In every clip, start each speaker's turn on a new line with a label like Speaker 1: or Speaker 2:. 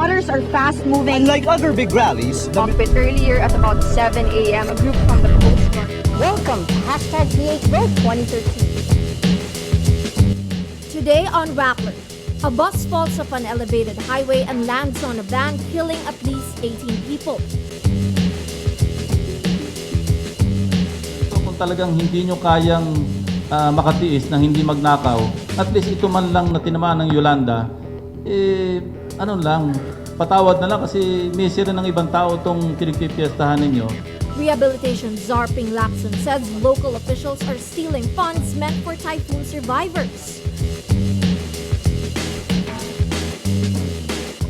Speaker 1: Others are fast-moving.
Speaker 2: Unlike other big rallies,
Speaker 1: Bit earlier at about 7 a.m., a group from the Coast Guard.
Speaker 3: Welcome to #PH2013. Today on Rappler, a bus falls off an elevated highway and lands on a van, killing at least 18 people.
Speaker 4: Kung talagang hindi nyo kayang makatiis na hindi magnakaw, at least ito man lang na tinamaan ng Yolanda, patawad na lang kasi misery ng ibang tao itong pinagpipiestahan ninyo.
Speaker 3: Rehabilitation czar Lacson says local officials are stealing funds meant for typhoon survivors.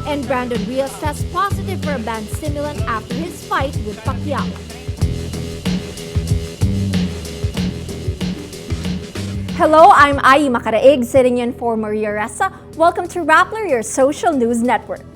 Speaker 3: And Brandon Rios tests positive for a banned stimulant after his fight with Pacquiao. Hello, I'm Ai Makaraig, sitting in for Maria Ressa. Welcome to Rappler, your social news network.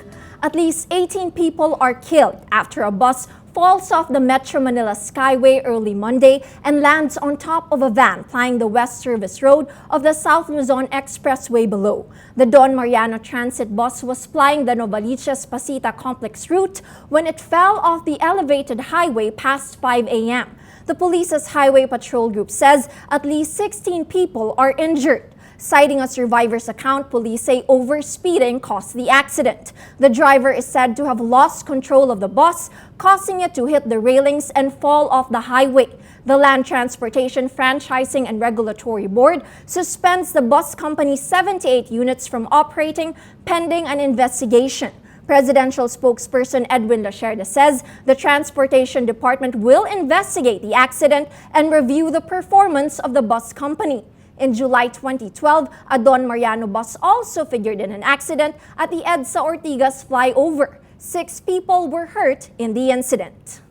Speaker 3: At least 18 people are killed after a bus falls off the Metro Manila Skyway early Monday and lands on top of a van plying the West Service Road of the South Luzon Expressway below. The Don Mariano Transit bus was plying the Novaliches-Pasita complex route when it fell off the elevated highway past 5 a.m. The police's highway patrol group says at least 16 people are injured. Citing a survivor's account, police say overspeeding caused the accident. The driver is said to have lost control of the bus, causing it to hit the railings and fall off the highway. The Land Transportation Franchising and Regulatory Board suspends the bus company's 78 units from operating pending an investigation. Presidential spokesperson Edwin Lacerde says the Transportation Department will investigate the accident and review the performance of the bus company. In July 2012, a Don Mariano bus also figured in an accident at the EDSA Ortigas flyover. 6 people were hurt in the incident.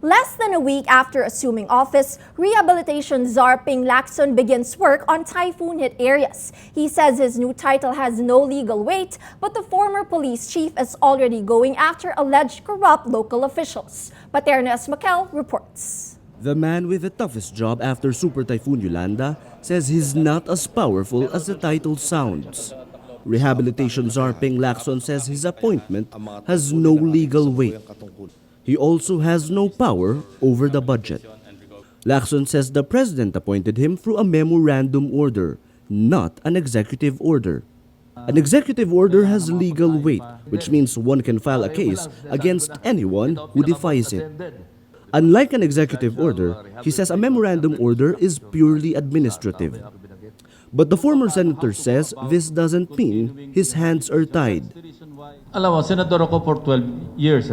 Speaker 3: Less than a week after assuming office, rehabilitation czar Lacson begins work on typhoon-hit areas. He says his new title has no legal weight, but the former police chief is already going after alleged corrupt local officials. Katerina Francisco reports.
Speaker 5: The man with the toughest job after Super Typhoon Yolanda says he's not as powerful as the title sounds. Rehabilitation czar Lacson says his appointment has no legal weight. He also has no power over the budget. Lacson says the president appointed him through a memorandum order, not an executive order. An executive order has legal weight, which means one can file a case against anyone who defies it. Unlike an executive order, he says a memorandum order is purely administrative. But the former senator says this doesn't mean his hands are tied.
Speaker 4: Alam mo, senador ako for 12 years,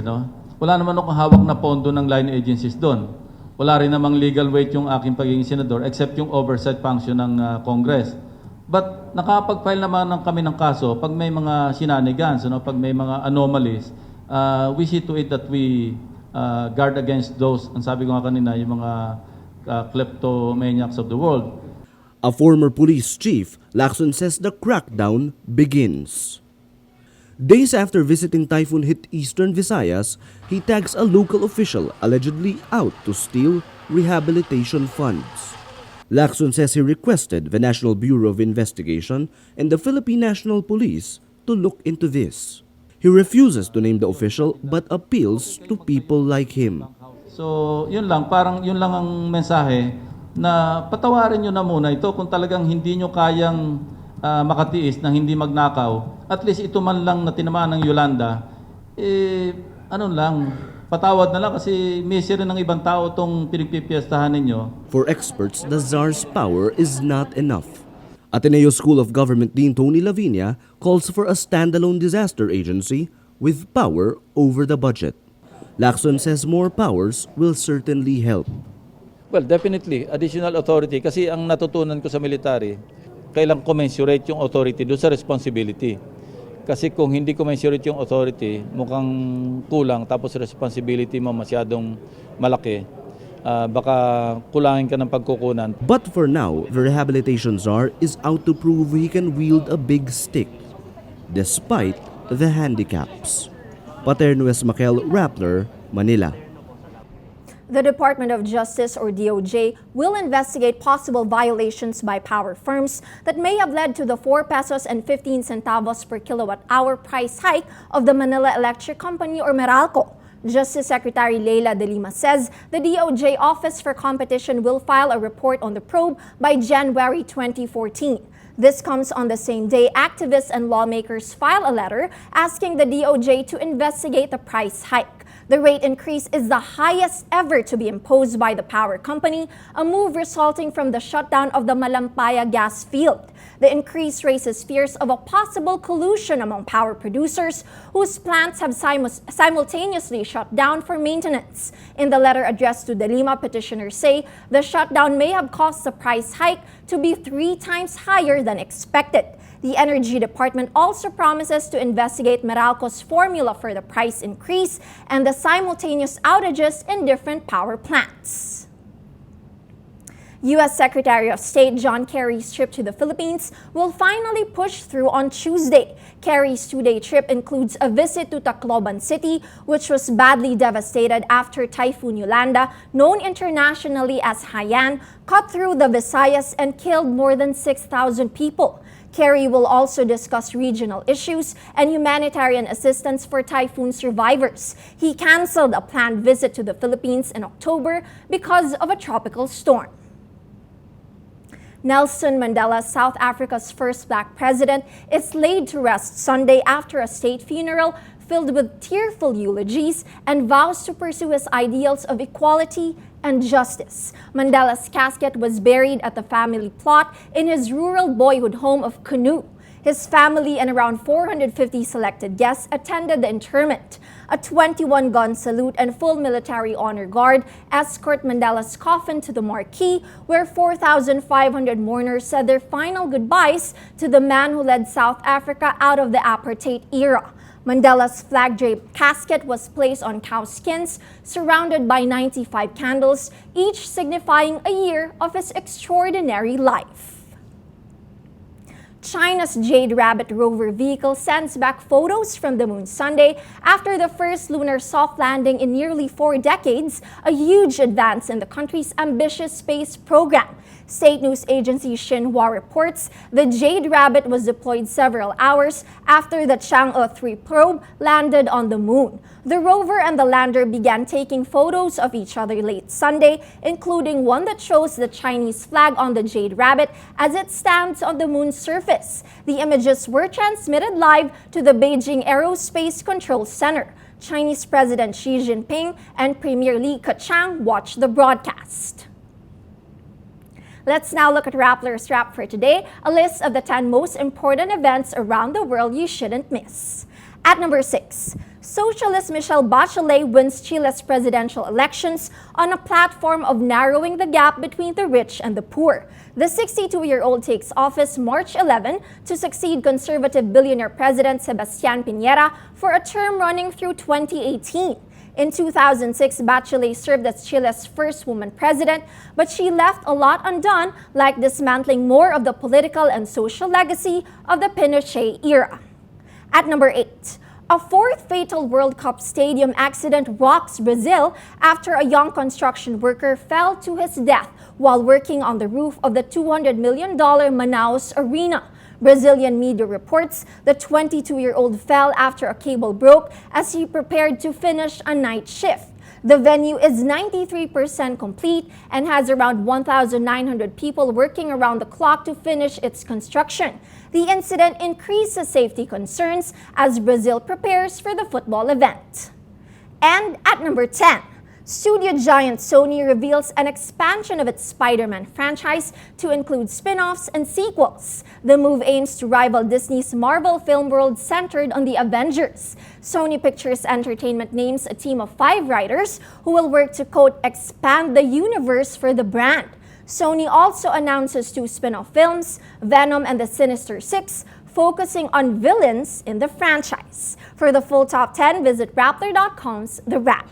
Speaker 4: Wala naman akong hawak na pondo ng line agencies doon. Wala rin namang legal weight yung aking pagiging senador except yung oversight function ng Congress. But nakapag-file naman kami ng kaso pag may mga shenanigans, pag may mga anomalies, we see to it that we guard against those, ang sabi ko nga kanina, yung mga kleptomaniacs of the world.
Speaker 5: A former police chief, Lacson says the crackdown begins. Days after visiting typhoon-hit eastern Visayas, he tags a local official allegedly out to steal rehabilitation funds. Lacson says he requested the National Bureau of Investigation and the Philippine National Police to look into this. He refuses to name the official but appeals to people like him.
Speaker 4: So, yun lang, parang yun lang ang mensahe na patawarin nyo na muna ito kung talagang hindi nyo kayang makatiis na hindi magnakaw. At least ito man lang na tinamaan ng Yolanda, patawad na lang kasi misery ng ibang tao itong pinagpipiestahan ninyo.
Speaker 5: For experts, the czar's power is not enough. Ateneo School of Government Dean Tony Lavinia calls for a standalone disaster agency with power over the budget. Lacson says more powers will certainly help.
Speaker 6: Well, definitely, additional authority. Kasi ang natutunan ko sa military, kailang commensurate yung authority doon sa responsibility. Kasi kung hindi commensurate yung authority, mukhang kulang, tapos responsibility mo masyadong malaki, baka kulangin ka ng pagkukunan.
Speaker 5: But for now, the rehabilitation czar is out to prove he can wield a big stick, despite the handicaps. Paterno Esmaquel, Rappler, Manila.
Speaker 3: The Department of Justice, or DOJ, will investigate possible violations by power firms that may have led to the 4 pesos and 15 centavos per kilowatt-hour price hike of the Manila Electric Company, or Meralco. Justice Secretary Leila de Lima says the DOJ Office for Competition will file a report on the probe by January 2014. This comes on the same day activists and lawmakers file a letter asking the DOJ to investigate the price hike. The rate increase is the highest ever to be imposed by the power company, a move resulting from the shutdown of the Malampaya gas field. The increase raises fears of a possible collusion among power producers whose plants have simultaneously shut down for maintenance. In the letter addressed to De Lima, petitioners say the shutdown may have caused the price hike to be 3 times higher than expected. The Energy Department also promises to investigate Meralco's formula for the price increase and the simultaneous outages in different power plants. U.S. Secretary of State John Kerry's trip to the Philippines will finally push through on Tuesday. Kerry's 2-day trip includes a visit to Tacloban City, which was badly devastated after Typhoon Yolanda, known internationally as Haiyan, cut through the Visayas and killed more than 6,000 people. Kerry will also discuss regional issues and humanitarian assistance for typhoon survivors. He canceled a planned visit to the Philippines in October because of a tropical storm. Nelson Mandela, South Africa's first black president, is laid to rest Sunday after a state funeral filled with tearful eulogies and vows to pursue his ideals of equality and justice. Mandela's casket was buried at the family plot in his rural boyhood home of Canoe. His family and around 450 selected guests attended the interment. A 21-gun salute and full military honor guard escort Mandela's coffin to the marquee, where 4,500 mourners said their final goodbyes to the man who led South Africa out of the apartheid era. Mandela's flag-draped casket was placed on cow skins, surrounded by 95 candles, each signifying a year of his extraordinary life. China's Jade Rabbit rover vehicle sends back photos from the moon Sunday after the first lunar soft landing in nearly 4 decades, a huge advance in the country's ambitious space program. State news agency Xinhua reports the Jade Rabbit was deployed several hours after the Chang'e 3 probe landed on the moon. The rover and the lander began taking photos of each other late Sunday, including one that shows the Chinese flag on the Jade Rabbit as it stands on the moon's surface. The images were transmitted live to the Beijing Aerospace Control Center. Chinese President Xi Jinping and Premier Li Keqiang watched the broadcast. Let's now look at Rappler's Wrap for today, a list of the 10 most important events around the world you shouldn't miss. At number 6, Socialist Michelle Bachelet wins Chile's presidential elections on a platform of narrowing the gap between the rich and the poor. The 62-year-old takes office March 11 to succeed conservative billionaire President Sebastián Piñera for a term running through 2018. In 2006, Bachelet served as Chile's first woman president, but she left a lot undone, like dismantling more of the political and social legacy of the Pinochet era. At number 8, a 4th fatal World Cup stadium accident rocks Brazil after a young construction worker fell to his death while working on the roof of the $200 million Manaus Arena. Brazilian media reports the 22-year-old fell after a cable broke as he prepared to finish a night shift. The venue is 93% complete and has around 1,900 people working around the clock to finish its construction. The incident increases safety concerns as Brazil prepares for the football event. And at number 10, studio giant Sony reveals an expansion of its Spider-Man franchise to include spin-offs and sequels. The move aims to rival Disney's Marvel film world centered on the Avengers. Sony Pictures Entertainment names a team of 5 writers who will work to, quote, expand the universe for the brand. Sony also announces 2 spin-off films, Venom and the Sinister Six, focusing on villains in the franchise. For the full top 10, visit Rappler.com's The Wrap.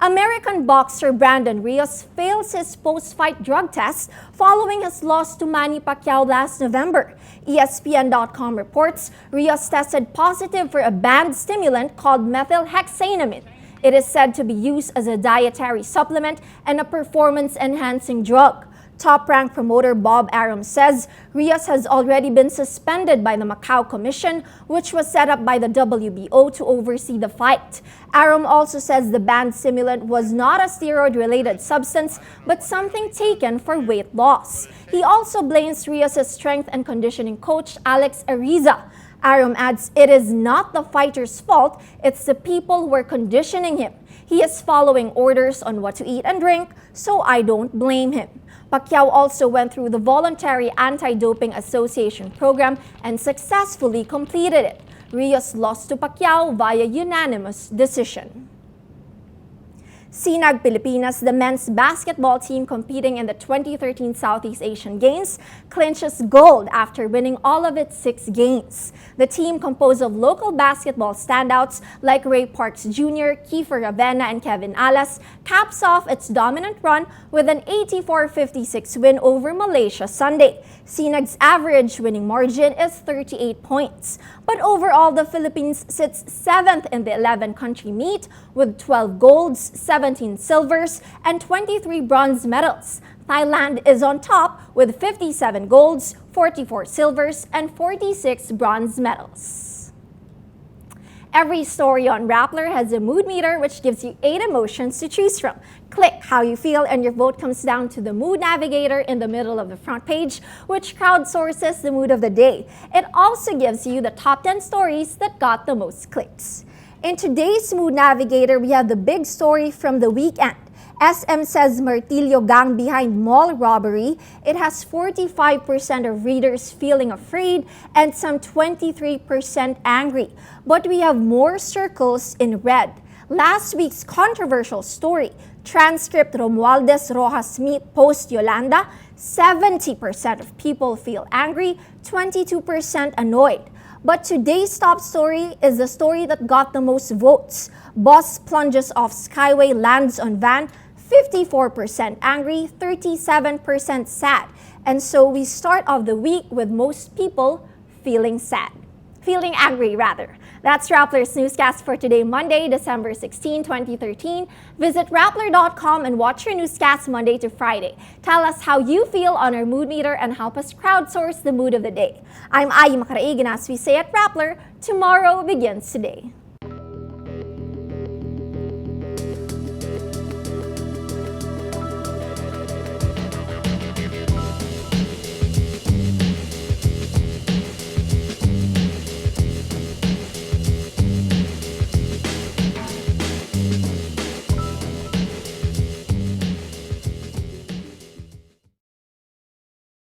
Speaker 3: American boxer Brandon Rios fails his post-fight drug test following his loss to Manny Pacquiao last November. ESPN.com reports Rios tested positive for a banned stimulant called methylhexanamine. It is said to be used as a dietary supplement and a performance-enhancing drug. Top-rank promoter Bob Arum says Rios has already been suspended by the Macau Commission, which was set up by the WBO to oversee the fight. Arum also says the banned stimulant was not a steroid-related substance, but something taken for weight loss. He also blames Rios' strength and conditioning coach Alex Ariza. Arum adds it is not the fighter's fault, it's the people who are conditioning him. He is following orders on what to eat and drink, so I don't blame him. Pacquiao also went through the voluntary Anti-Doping Association program and successfully completed it. Rios lost to Pacquiao via unanimous decision. Sinag Pilipinas, the men's basketball team competing in the 2013 Southeast Asian Games, clinches gold after winning all of its 6 games. The team, composed of local basketball standouts like Ray Parks Jr., Kiefer Ravena, and Kevin Alas, caps off its dominant run with an 84-56 win over Malaysia Sunday. Sinag's average winning margin is 38 points. But overall, the Philippines sits 7th in the 11-country meet with 12 golds, 17 silvers, and 23 bronze medals. Thailand is on top with 57 golds, 44 silvers, and 46 bronze medals. Every story on Rappler has a mood meter which gives you 8 emotions to choose from. Click how you feel and your vote comes down to the mood navigator in the middle of the front page, which crowdsources the mood of the day. It also gives you the top 10 stories that got the most clicks. In today's mood navigator, we have the big story from the weekend. SM says Martillo gang behind mall robbery. It has 45% of readers feeling afraid and some 23% angry. But we have more circles in red. Last week's controversial story, transcript Romualdez Rojas meet post Yolanda, 70% of people feel angry, 22% annoyed. But today's top story is the story that got the most votes. Bus plunges off Skyway, lands on van, 54% angry, 37% sad. And so we start off the week with most people feeling sad. Feeling angry, rather. That's Rappler's newscast for today, Monday, December 16, 2013. Visit Rappler.com and watch your newscast Monday to Friday. Tell us how you feel on our mood meter and help us crowdsource the mood of the day. I'm Ayi Makaraig, and as we say at Rappler, tomorrow begins today.